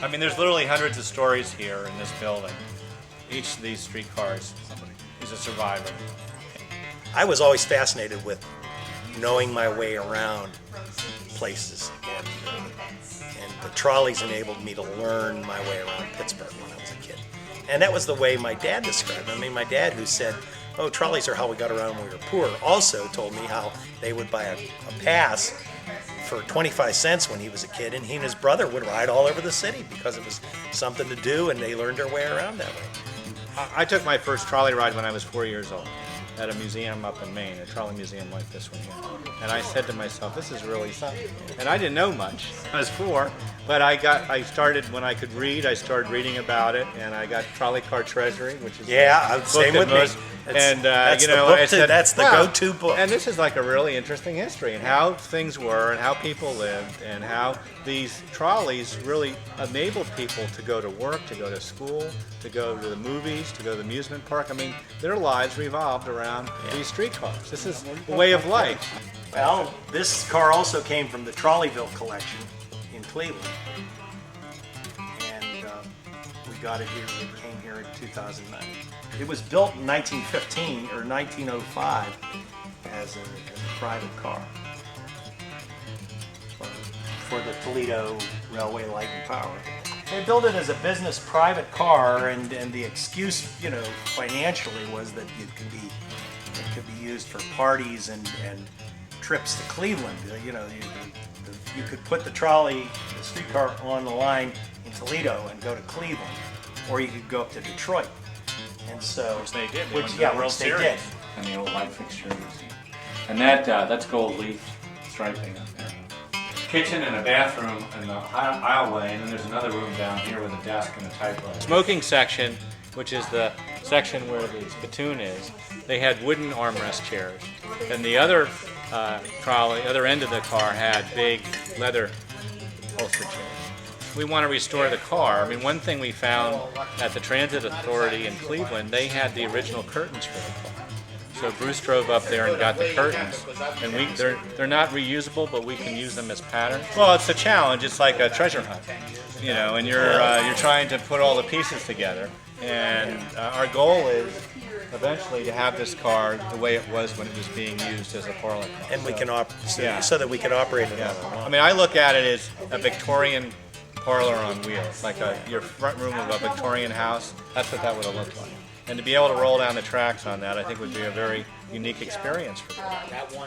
I mean, there's literally hundreds of stories here in this building. Each of these streetcars is a survivor. I was always fascinated with knowing my way around places, and the trolleys enabled me to learn my way around Pittsburgh when I was a kid. And that was the way my dad described it. I mean, my dad, who said, oh, trolleys are how we got around when we were poor, also told me how they would buy a pass for 25 cents when he was a kid, and he and his brother would ride all over the city because it was something to do, and they learned their way around that way. I took my first trolley ride when I was 4 years old at a museum up in Maine, a trolley museum like this one here. And I said to myself, this is really something. And I didn't know much. I was 4, but I started, when I could read, I started reading about it, and I got Trolley Car Treasury, which is same with me. And that's you know, the book I said, that's the wow. go-to book. And this is like a really interesting history, and how things were, and how people lived, and how these trolleys really enabled people to go to work, to go to school, to go to the movies, to go to the amusement park. I mean, their lives revolved around these streetcars. This is a way of life. Well, this car also came from the Trolleyville collection in Cleveland, and we got it here. It came here in 2009. It was built in 1915 or 1905 as a private car for the Toledo Railway Light and Power. They built it as a business private car, and the excuse, you know, financially was that it could be used for parties and trips to Cleveland. You know, you could put the streetcar on the line in Toledo and go to Cleveland, or you could go up to Detroit. And so, Which they did. Which they did. And the old light fixtures. And that's gold leaf striping up there. Kitchen and a bathroom in the aisleway, and then there's another room down here with a desk and a typewriter. Smoking section, which is the section where the spittoon is, they had wooden armrest chairs. And the other trolley, other end of the car, had big leather upholstered chairs. We want to restore the car. I mean, one thing we found at the Transit Authority in Cleveland, they had the original curtains for the car. So Bruce drove up there and got the curtains, and they're not reusable, but we can use them as patterns. Well, it's a challenge. It's like a treasure hunt, you know, and you're trying to put all the pieces together. And our goal is eventually to have this car the way it was when it was being used as a parlor car. And we can so that we can operate it. I mean, I look at it as a Victorian parlor on wheels, like your front room of a Victorian house. That's what that would have looked like. And to be able to roll down the tracks on that, I think would be a very unique experience for people.